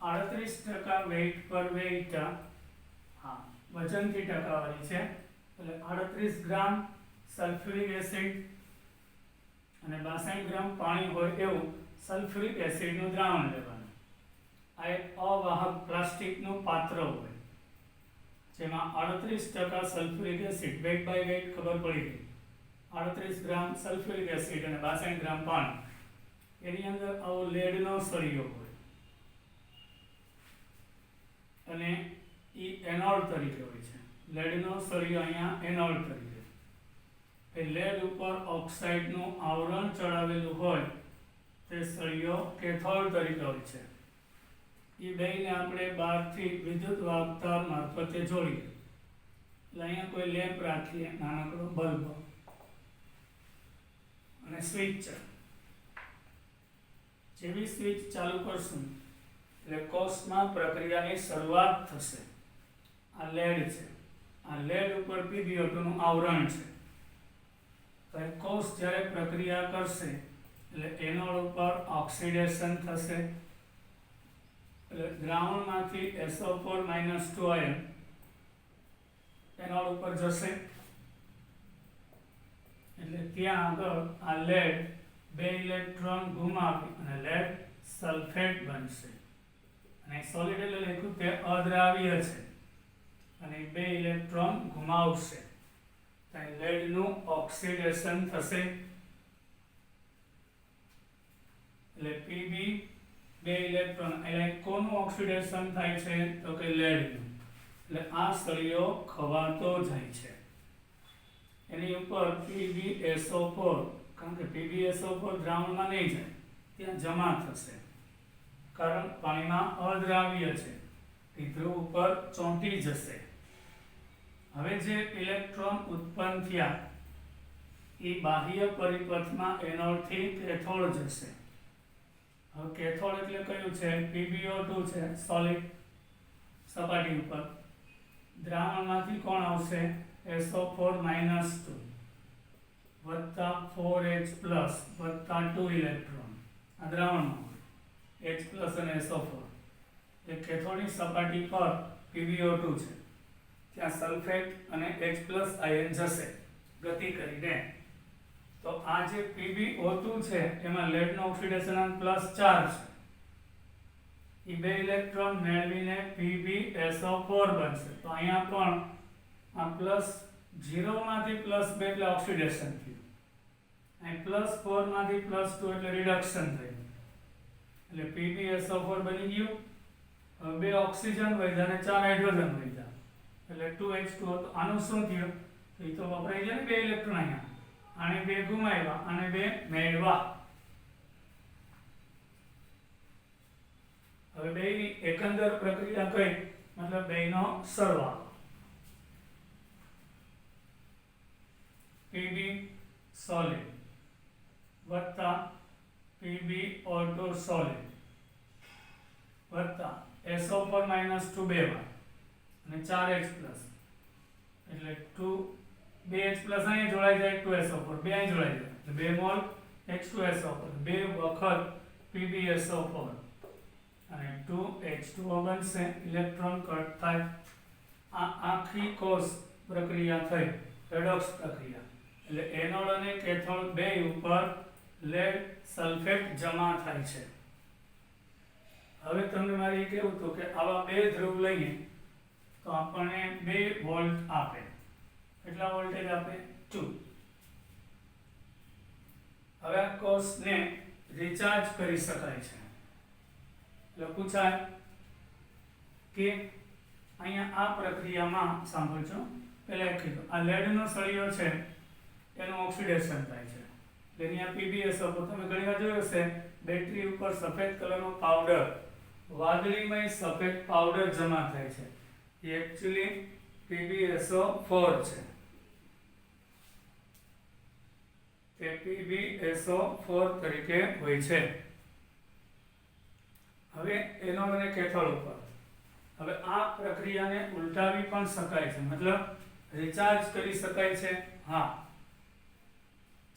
38% વેઇટ પર વેઇટ હા વજનથી ટકાવારી છે એટલે 38 ગ્રામ સલ્ફ્યુરિક એસિડ અને 62 ગ્રામ પાણી હોય એવું સલ્ફ્યુરિક એસિડનું દ્રાવણ લેવાનું. આ એક અવાહક પ્લાસ્ટિકનું પાત્ર હોય જેમાં 38% sulphuric acid weight by weight ખબર પડી ગઈ. 38 ગ્રામ સલ્ફ્યુરિક એસિડ અને 62 ગ્રામ પાણી એની અંદર આવો લેડનો સળિયો હોય અને એ એનોડ તરીકે હોય છે. લેડનો સળિયો અહીંયા એનોડ તરીકે એ લેડ ઉપર ઓક્સાઇડનું આવરણ ચડાવેલું હોય તે સળિયો કેથોડ તરીકે હોય છે. એ બેને આપણે બહારથી વિદ્યુત વાહકતા મારફતે જોડીએ એટલે અહીંયા કોઈ લેમ્પ રાખીએ નાનકડો બલ્બ અને સ્વિચ જેવી સ્વિચ ચાલુ કરશું એટલે કોષમાં પ્રક્રિયાની શરૂઆત થશે. આ લેડ છે, આ લેડ ઉપર PbO2 નું આવરણ છે. તો કોષ જ્યારે પ્રક્રિયા કરશે એટલે એનોડ ઉપર ઓક્સિડેશન થશે, એટલે દ્રાવણમાંથી SO4 - 2 આયન એનોડ ઉપર જશે, એટલે ત્યાં આગળ આ લેડ 2 ઇલેક્ટ્રોન ગુમાવી અને લેડ સલ્ફેટ બનશે. અને સોલિડ એટલે લખ્યું તે અદ્રાવ્ય છે અને 2 ઇલેક્ટ્રોન ગુમાવશે. ત્યાં લેડનું ઓક્સિડેશન થશે, એટલે Pb 2 ઇલેક્ટ્રોન, એટલે કોનું ઓક્સિડેશન થાય છે તો કે લેડનું. એટલે આ સળિયો ખવાતો જાય છે. એની ઉપર PbSO4, કારણ કે PbSO4 દ્રાવણમાં નહીં જાય, ત્યાં જમા થશે, કારણ પાણીમાં અદ્રાવ્ય છે, તે ધ્રુવ ઉપર ચોંટી જશે. હવે જે ઇલેક્ટ્રોન ઉત્પન્ન થયા એ બાહ્ય પરિપથમાં એનોડથી કેથોડ જશે. હવે કેથોડ એટલે કયું છે? PbO2 છે, સોલિડ સપાટી ઉપર. દ્રાવણમાંથી કોણ આવશે? SO4 - 2 વત્તા 4H પ્લસ વત્તા 2 ઇલેક્ટ્રોન. આ દ્રાવણમાં હોય H પ્લસ અને SO4. એ કેથોડની સપાટી પર PbO2 છે, ત્યાં સલ્ફેટ અને H પ્લસ આયન જશે ગતિ કરીને. તો આ જે PbO2 છે એમાં લેડનો ઓક્સિડેશન અંક +4 છે. એ 2 ઇલેક્ટ્રોન મેળવીને PbSO4 બનશે. તો અહીંયા પણ આ +0 માંથી +2 એટલે ઓક્સિડેશન થયું, અહીં +4 માંથી +2 એટલે રિડક્શન થયું, એટલે PbSO4 બની ગયું. હવે 2 ઓક્સિજન વધ્યા અને 4 હાઇડ્રોજન વધ્યા, એટલે 2H2. તો આનું શું થયું? એ તો વપરાઈ ગયા ને 2 ઇલેક્ટ્રોન. અહીંયા આને 2 ગુમાવ્યા અને 2 મેળવા. હવે બેની એકંદર પ્રક્રિયા કઈ? મતલબ બેનો સરવાળો. Pb solid વત્તા PbO2 solid વત્તા SO4 - 2 બે વાર અને 4H પ્લસ, એટલે 2H પ્લસ અહીં જોડાઈ જાય, 2SO4 બે અહીં જોડાઈ જાય, એટલે 2 મોલ H2SO4, 2 વખત PbSO4 અને 2H2O બનશે. ઇલેક્ટ્રોન કટ થાય. આ આખી કોષ પ્રક્રિયા થઈ, રેડોક્સ પ્રક્રિયા. એટલે એનોડ અને કેથોડ બે ઉપર લેડ સલ્ફેટ જમા થાય છે. હવે તમને મારે એ કહેવું હતું કે આવા 2 ધ્રુવ લઈએ તો આપણને 2 વોલ્ટ આપે. કેટલા વોલ્ટેજ આપે? 2. હવે આ કોષને રિચાર્જ કરી શકાય છે. એટલે પૂછાય કે અહીંયા આ પ્રક્રિયામાં સાંભળજો, પહેલા કીધું આ લેડનો સળિયો છે એનું ઓક્સિડેશન થાય છે. એટલે અહીંયા PbSO4 તમે ઘણી વાર જોયું હશે, બેટરી ઉપર સફેદ કલરનો પાવડર, વાદળીમય સફેદ પાવડર જમા થાય છે. એ એકચ્યુઅલી PbSO4 છે. તે PbSO4 તરીકે હોય છે. હવે એનોડ અને કેથોડ ઉપર હવે આ પ્રક્રિયાને ઉલટાવી પણ શકાય છે, મતલબ રિચાર્જ કરી શકાય છે. હા,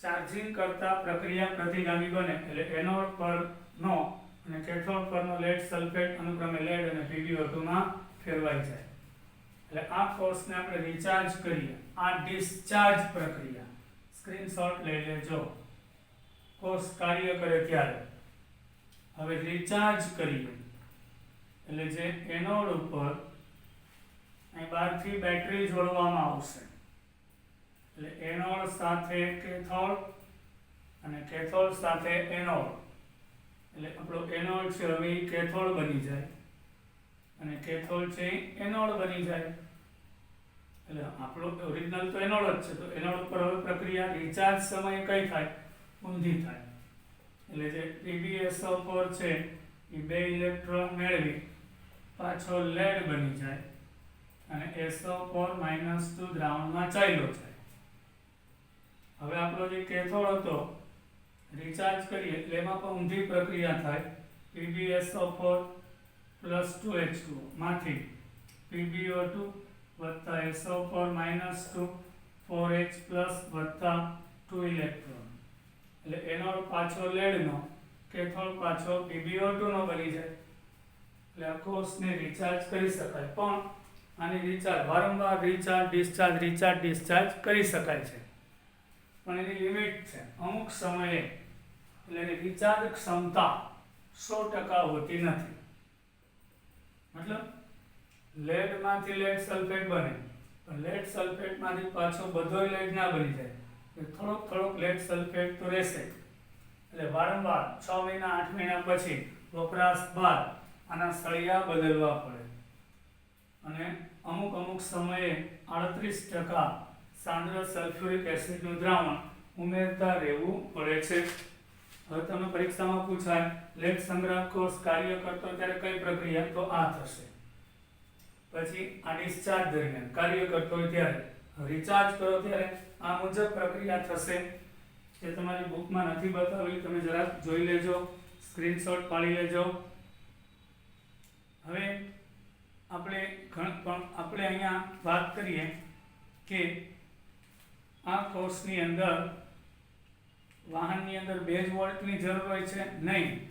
ચાર્જિંગ કરતા પ્રક્રિયા પ્રતિગામી બને, એટલે એનોડ પરનો અને કેથોડ પરનો લેડ સલ્ફેટ અનુક્રમે લેડ અને PbO2 માં ફેરવાઈ જાય. એટલે આ કોર્સને આપણે રિચાર્જ કરીએ. આ ડિસ્ચાર્જ પ્રક્રિયા, સ્ક્રીનશોટ લઈ લેજો કોર્સ કાર્ય કરે ત્યારે. હવે રિચાર્જ કરીએ એટલે જે એનોડ ઉપર અહીં બહારથી બેટરી જોડવામાં આવશે, એટલે એનોડ સાથે કેથોડ અને કેથોડ સાથે એનોડ, એટલે આપણો એનોડ છે હવે એ કેથોડ બની જાય અને કેથોડ છે એ એનોડ બની જાય. એટલે આપણો ઓરિજિનલ તો એનોડ જ છે, તો એનોડ ઉપર હવે પ્રક્રિયા રિચાર્જ સમયે કઈ થાય? ઊંધી થાય. એટલે જે PbSO4 છે એ 2 ઇલેક્ટ્રોન મેળવી પાછો લેડ બની જાય અને SO4 - 2 દ્રાવણમાં ચાલ્યો જાય. હવે આપણો જે કેથોડ હતો રિચાર્જ કરીએ એટલે એમાં પણ ઊંધી પ્રક્રિયા થાય. PbSO4 પ્લસ 2H2 માંથી PbO2 વત્તા SO4 માઇનસ 2 4H પ્લસ વત્તા 2 ઇલેક્ટ્રોન, એટલે એનોડ પાછો લેડનો, કેથોડ પાછો PbO2 નો બની જાય. એટલે આ કોષને રિચાર્જ કરી શકાય, પણ આની રિચાર્જ વારંવાર રિચાર્જ ડિસ્ચાર્જ કરી શકાય છે, પણ એની લિમિટ છે. અમુક સમયે એટલે એની રિચાર્જ ક્ષમતા 100% હોતી નથી. મતલબ લેડમાંથી લેડ સલ્ફેટ બને, પણ લેડ સલ્ફેટમાંથી પાછો બધો લેડ ના બની જાય, થોડોક લેડ સલ્ફેટ તો રહેશે. એટલે વારંવાર 6 મહિના 8 મહિના પછી વપરાશ બાદ આના સળિયા બદલવા પડે, અને અમુક સમયે 38% સાંદ્ર સલ્ફ્યુરિક એસિડનું દ્રાવણ ઉમેરતા રહેવું પડે છે. હવે તમે પરીક્ષામાં પૂછાય લેડ સંગ્રાહક કોષ કાર્ય કરતો ત્યારે કઈ પ્રક્રિયા, તો આ થશે. પછી આ ડિસ્ચાર્જ દરમિયાન કાર્ય કરતો હોય ત્યારે, રિચાર્જ કરો ત્યારે આ મુજબ પ્રક્રિયા થશે. જે તમારી બુકમાં નથી બતાવેલી, તમે જરાક જોઈ લેજો, સ્ક્રીનશોટ પાડી લેજો. હવે આપણે અહીંયા વાત કરીએ કે આ કોષની અંદર વાહનની અંદર 2 જ વોલ્ટની જરૂર હોય છે? નહીં,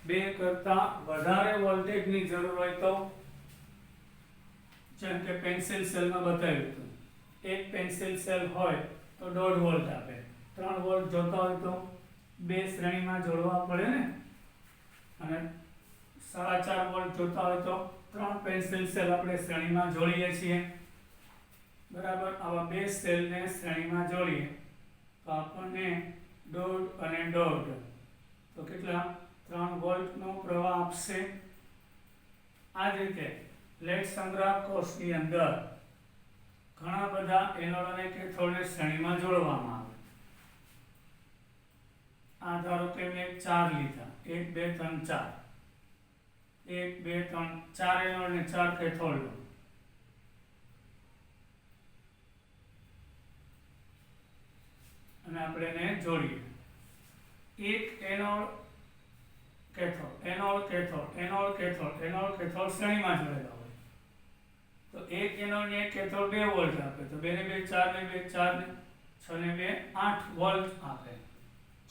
2 કરતાં વધારે વોલ્ટેજની જરૂર હોય તો, જેમ કે પેન્સિલ સેલમાં બતાવ્યું હતું, એક પેન્સિલ સેલ હોય તો 1.5 વોલ્ટ આપે. 3 વોલ્ટ જોતા હોય તો 2 શ્રેણીમાં જોડવા પડે ને, અને 4.5 વોલ્ટ જોતા હોય તો 3 પેન્સિલ સેલ આપણે શ્રેણીમાં જોડીએ છીએ. બરાબર, આવા 2 સેલને શ્રેણીમાં જોડીએ તો આપણને 1.5 અને 1.5 તો કેટલા 3 વોલ્ટનો પ્રવાહ આપશે. આ જ રીતે લેડ સંગ્રાહક કોષની અંદર ઘણા બધા એનોડ અને કેથોડને શ્રેણીમાં જોડવામાં આવે. આ ધારો કે મેં 4 લીધા, 1 2 3 4, 1 2 3 4 એનોડ ને 4 કેથોડ લો. અને આપણે એને જોડીએ. એક એનોડ કેથોડ શ્રેણીમાં જોડેલા હોય તો એક એનોડ ને એક કેથોડ 2 વોલ્ટ આપે, તો 2 ને 2 4 ને 2 4 ને 6 ને 2 8 વોલ્ટ આપે.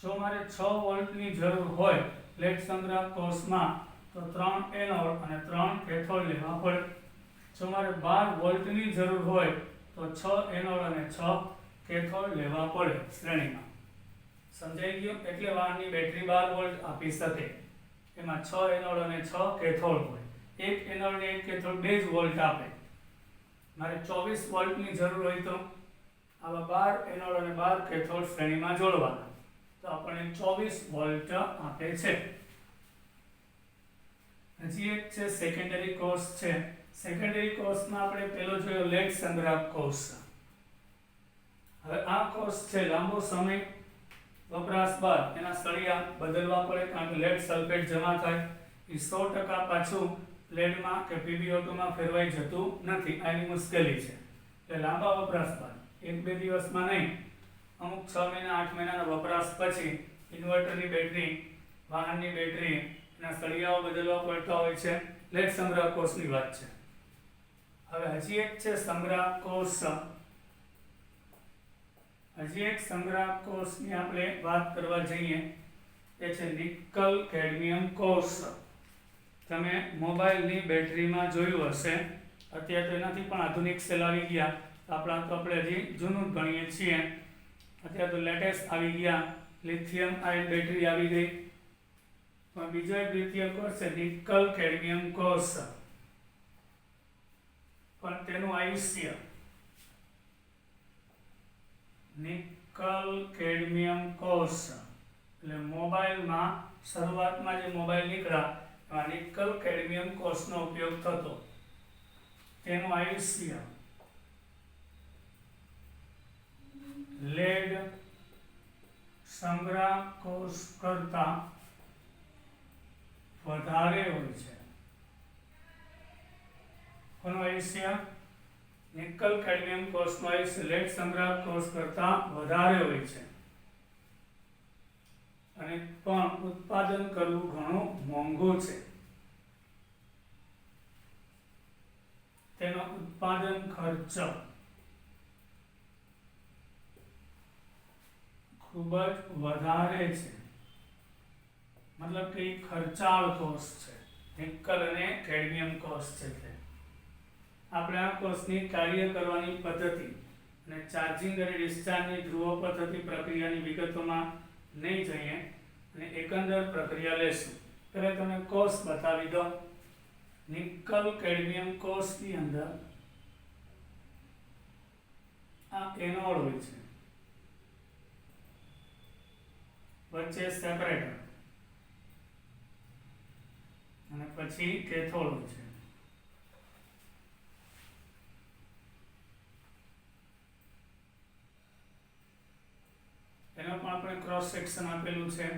જો મારે 6 વોલ્ટની જરૂર હોય લેડ સંગ્રાહક કોષમાં તો 3 એનોડ અને 3 કેથોડ લેવા પડે. જો મારે 12 વોલ્ટની જરૂર હોય તો 6 એનોડ અને 6 કેથોડ લેવા પડે શ્રેણીમાં. સમજાઈ ગયું? એટલે વાહનની બેટરી 12 વોલ્ટ આપી શકે, એમાં 6 એનોડ અને 6 કેથોડ હોય. એક એનોડ ને એક કેથોડ 2 જ વોલ્ટ આપે. મારે 24 વોલ્ટની જરૂર હોય તો આવા 12 એનોડ અને 12 કેથોડ શ્રેણીમાં જોડવાના, તો આપણને 24 વોલ્ટ આપે છે. હજી એક છે સેકન્ડરી કોષ છે. સેકન્ડરી કોષમાં આપણે પેલો જોયો લેડ સંગ્રાહક કોષ. હવે આ કોષ છે લાંબો સમય વપરાશ બાદ એના સળિયા બદલવા પડે, કારણ કે લેડ સલ્ફેટ જમા થાય એ 100% પાછું લેડમાં કે PbO2 માં ફેરવાઈ જતું નથી. આની મુશ્કેલી છે. એટલે લાંબા વપરાશ બાદ 1-2 દિવસમાં નહીં, અમુક 6 મહિના 8 મહિનાના વપરાશ પછી ઇન્વર્ટરની બેટરી, વાહનની બેટરી, એના સળિયાઓ બદલવા પડતા હોય છે. લેડ સંગ્રાહક કોષની વાત છે. હવે હજી એક છે સંગ્રાહક કોષ. હજી એક સંગ્રાહક કોષની આપણે વાત કરવા જઈએ, એ છે નિકલ કેડમિયમ કોષ. તમે મોબાઈલની બેટરીમાં જોયું હશે, અત્યારે તો એનાથી પણ આધુનિક સેલ આવી ગયા. આપણે હજી જૂનું ગણીએ છીએ. અત્યારે તો લેટેસ્ટ આવી ગયા, લિથિયમ આયન બેટરી આવી ગઈ. પણ બીજો એક દ્વિતીય કોષ છે નિકલ કેડમિયમ કોષ, પણ તેનું આયુષ્ય નિકલ કેડમિયમ કોષ એટલે મોબાઈલમાં શરૂઆતમાં જે મોબાઈલ નીકળ્યા એમાં નિકલ કેડમિયમ કોષનો ઉપયોગ થતો. તેનું આયુષ્ય લેડ સંગ્રાહક કોષ કરતા વધારે હોય છે. કોનું આયુષ્ય? નિકલ કેડમિયમ કોષનું આયુષ્ય લેડ સંગ્રાહક કોષ કરતા વધારે હોય છે. અને પણ ઉત્પાદન કરવું ઘણું મોંઘું છે. તેનો ઉત્પાદન ખર્ચ ખૂબ જ વધારે છે, મતલબ કે ખર્ચાળ કોષ છે. નિકલ અને કેડમિયમ કોષ છે તે. આપણે આ કોષની કાર્ય કરવાની પદ્ધતિ અને ચાર્જિંગ અને ડિસ્ચાર્જની ધ્રુવ પદ્ધતિ પ્રક્રિયાની વિગતોમાં નહીં જઈએ અને એકંદર પ્રક્રિયા લેશું. પહેલા તમે કોષ બતાવી દો. નિકલ કેડમિયમ કોષની અંદર આ એનોડ હોય છે, વચ્ચે સેપરેટર અને પછી કેથોડ હોય છે. એનો પણ આપણે ક્રોસ સેક્શન આપેલું છે.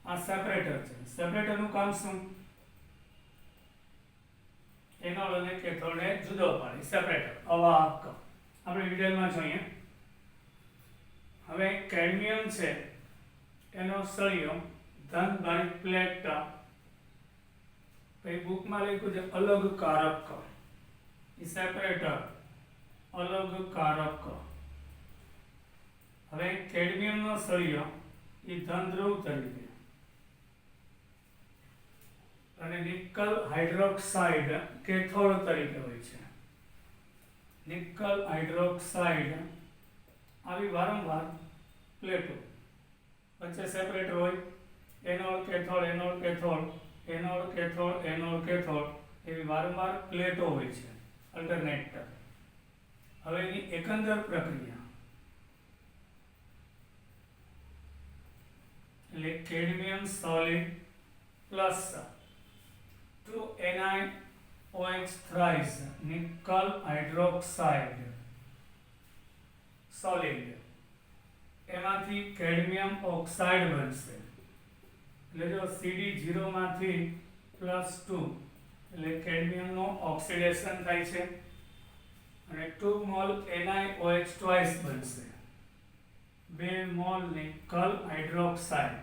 આ સેપરેટર છે. સેપરેટરનું કામ શું? એનોડ અને કેથોડને જુદો પાડી. સેપરેટર અવાહક આપણે ડિટેલમાં જોઈએ. હવે કેડમિયમ છે એનો સળિયો ધનભારિત પ્લેટ, પછી બુકમાં લખ્યું છે અલગ કારક. એ સેપરેટર અલગ કારક. હવે કેડમિયમનો સળિયો એ ધન ધ્રુવ તરીકે અને નિકલ હાઇડ્રોક્સાઇડ કેથોડ તરીકે હોય છે. નિકલ હાઇડ્રોક્સાઇડ આવી વારંવાર પ્લેટો વચ્ચે સેપરેટર હોય. Anode cathode, anode cathode, anode cathode, anode cathode એવી વારંવાર પ્લેટો હોય છે, અલ્ટરનેટર. હવે એની એકંદર પ્રક્રિયા એટલે cadmium solid plus 2NiOH thrice nickel hydroxide solid, એમાંથી કેડમિયમ ઓક્સાઇડ બનશે. એટલે જો CD0 માંથી +2 એટલે કેડમિયમનું ઓક્સિડેશન થાય છે અને 2 મોલ NiOH twice બનશે. 2 મોલ નિકલ હાઇડ્રોક્સાઇડ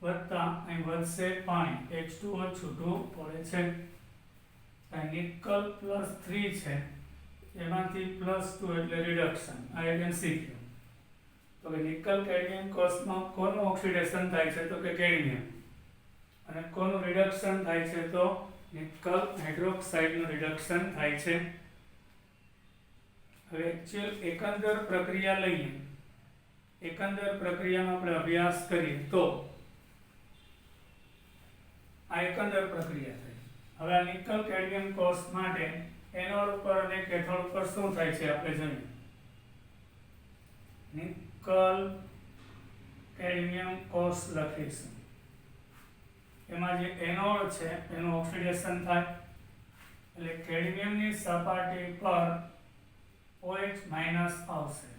વત્તા અહીં વધશે પાણી, H2O છૂટું પડે છે. નિકલ +3 છે એમાંથી +2 એટલે રિડક્શન. આ એક MCQ. તો કે નિકલ કેડમિયમ કોષમાં કોનું ઓક્સિડેશન થાય છે? તો કે કેડમિયમ. અને કોનું રિડક્શન થાય છે? તો નિકલ હાઇડ્રોક્સાઇડનું રિડક્શન થાય છે. હવે એકચ્યુઅલ એકંદર પ્રક્રિયા લઈએ. એકંદર પ્રક્રિયાનો આપણે અભ્યાસ કરીએ તો આ એકંદર પ્રક્રિયા થઈ. હવે આ નિકલ કેડમિયમ કોષ માટે એનોડ ઉપર અને કેથોડ ઉપર શું થાય છે આપણે જોઈએ. નિકલ કેડમિયમ કોષ લખીશું. એમાં જે એનોડ છે એનું ઓક્સિડેશન થાય એટલે કેડમિયમની સપાટી પર OH- આવશે,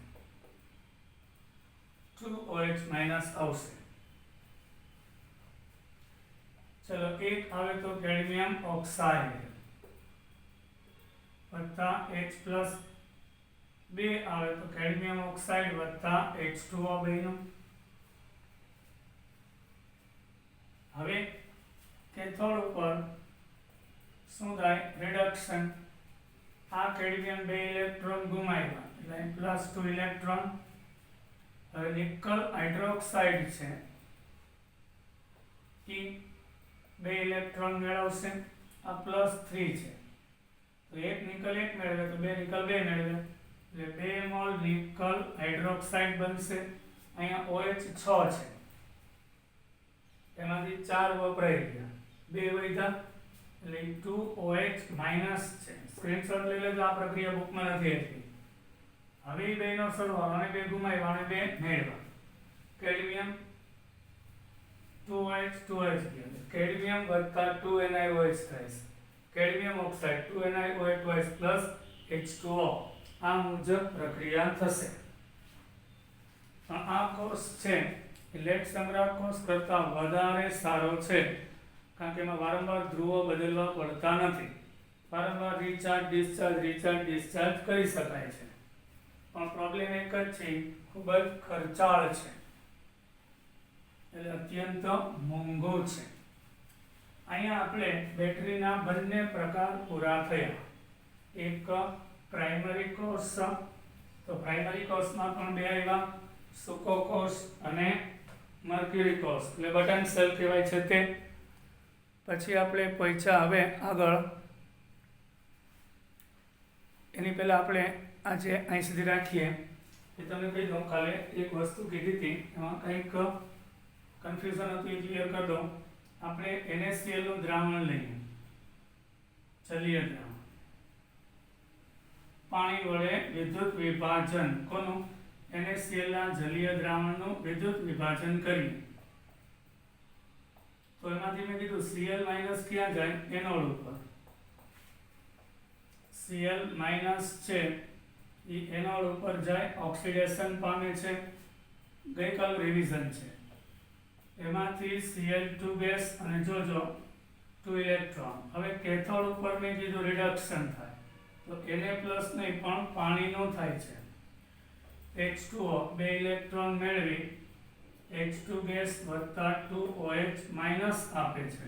2OH- આવશે. ચલો એક આવે તો કેડમિયમ ઓક્સાઇડ વત્તા H+, 2 આવે તો કેડમિયમ ઓક્સાઇડ વત્તા H2O બન્યું. હવે કેથોડ ઉપર શું થાય? રિડક્શન. આ કેડમિયમ 2 ઇલેક્ટ્રોન ગુમાવ્યા એટલે +2 ઇલેક્ટ્રોન. હવે નિકલ હાઇડ્રોક્સાઇડ છે એ 2 ઇલેક્ટ્રોન મેળવશે. આ +3 છે તો એક નિકલ 1 મેળવે તો 2 નિકલ 2 મેળવે એટલે 2 મોલ નિકલ હાઇડ્રોક્સાઇડ બનશે. અહીંયા OH6 છે એમાંથી 4 વપરાઈ ગયા, 2 વધ્યા એટલે 2OH- છે. સ્ક્રીનશોટ લઈ લેજો. આ પ્રક્રિયા બુકમાં નથી હતી. હવે એ બેનો સરવાળો અને 2 ગુમાવ્યા અને 2 મેળવ્યા. કેડમિયમ 2OH ગયો. કેડમિયમ વત્તા 2NiOH થાય. Cadmium oxide 2NiOH plus H2O. આ મુજબ પ્રક્રિયા થશે. આ કોષ છે એ લેટ સંગ્રાહક કોષ કરતાં વધારે સારો છે કારણ કે એમાં વારંવાર ધ્રુવો બદલવા પડતા નથી. વારંવાર રિચાર્જ ડિસ્ચાર્જ કરી શકાય છે, પણ પ્રોબ્લેમ એક જ છે, ખૂબ જ ખર્ચાળ છે, એટલે અત્યંત મોંઘો છે. અહીંયા આપણે બેટરીના બંને પ્રકાર પૂરા થયા. એક પ્રાઇમરી કોષ, તો પ્રાઇમરી કોષમાં પણ બે આવ્યા, સૂકો કોષ અને મર્ક્યુરી કોષ, એટલે બટન સેલ કહેવાય છે તે. પછી આપણે પહોંચ્યા હવે આગળ. એની પહેલાં આપણે આજે અહીં સુધી રાખીએ. એ તમને કહી દઉં, કાલે એક વસ્તુ કીધી હતી, એમાં કંઈક કન્ફ્યુઝન હતું, એ ક્લિયર કરી દઉં. આપણે NaCl નું દ્રાવણ લઈએ, જલીય દ્રાવણ, પાણી વડે વિદ્યુત વિભાજન, કોનું? NaCl ના જલીય દ્રાવણનું વિદ્યુત વિભાજન કરીએ. તો એમાંથી મેં કીધું Cl માઇનસ ક્યાં જાય? એનોડ ઉપર. Cl માઇનસ છે એ એનોડ ઉપર જાય, ઓક્સિડેશન પામે છે. ગઈકાલનું રિવિઝન છે. એમાંથી Cl2 ગેસ અને જોજો 2 ઇલેક્ટ્રોન. હવે કેથોડ ઉપર મેં કીધું રિડક્શન થાય, તો Na+ નહીં પણ પાણીનું થાય છે. H2O 2 ઇલેક્ટ્રોન મેળવી H2 ગેસ વત્તા 2OH માઇનસ આપે છે.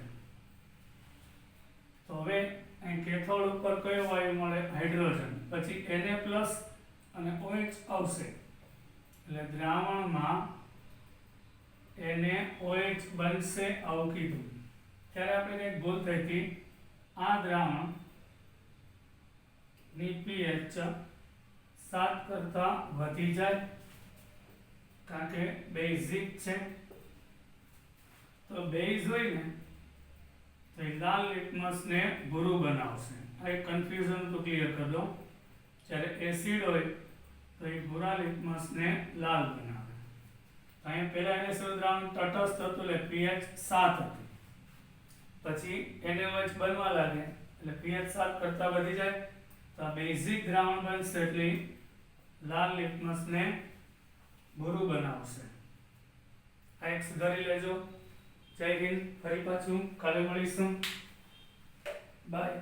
તો હવે અહીં કેથોડ ઉપર કયો વાયુ મળે? હાઇડ્રોજન. પછી Na+ અને OH આવશે, એટલે દ્રાવણમાં NaOH બનશે, આવું કીધું. ત્યારે આપણે કંઈક ભૂલ થઈ હતી. આ દ્રાવણ ની pH 7 કરતા વધી જાય, કારણ કે બેઝિક છે. તો બેઝ હોય ને તો એ લાલ લિટમસને ભૂરું બનાવશે. આ એક કન્ફ્યુઝન તો ક્લિયર કરી દો. જ્યારે એસિડ હોય તો એ ભૂરા લિટમસને લાલ બનાવે. અહીંયા પહેલા NaCl દ્રાવણ તટસ્થ હતું, એટલે pH 7 હતું. પછી NaOH બનવા લાગે એટલે pH 7 કરતા વધી જાય, તો આ બેઝિક દ્રાવણ બનશે, એટલે લાલ લિટમસને ભૂરું બનાવશે. આ એક સુધારી લેજો. જય હિન્દ. ફરી પાછું કાલે મળીશું. બાય.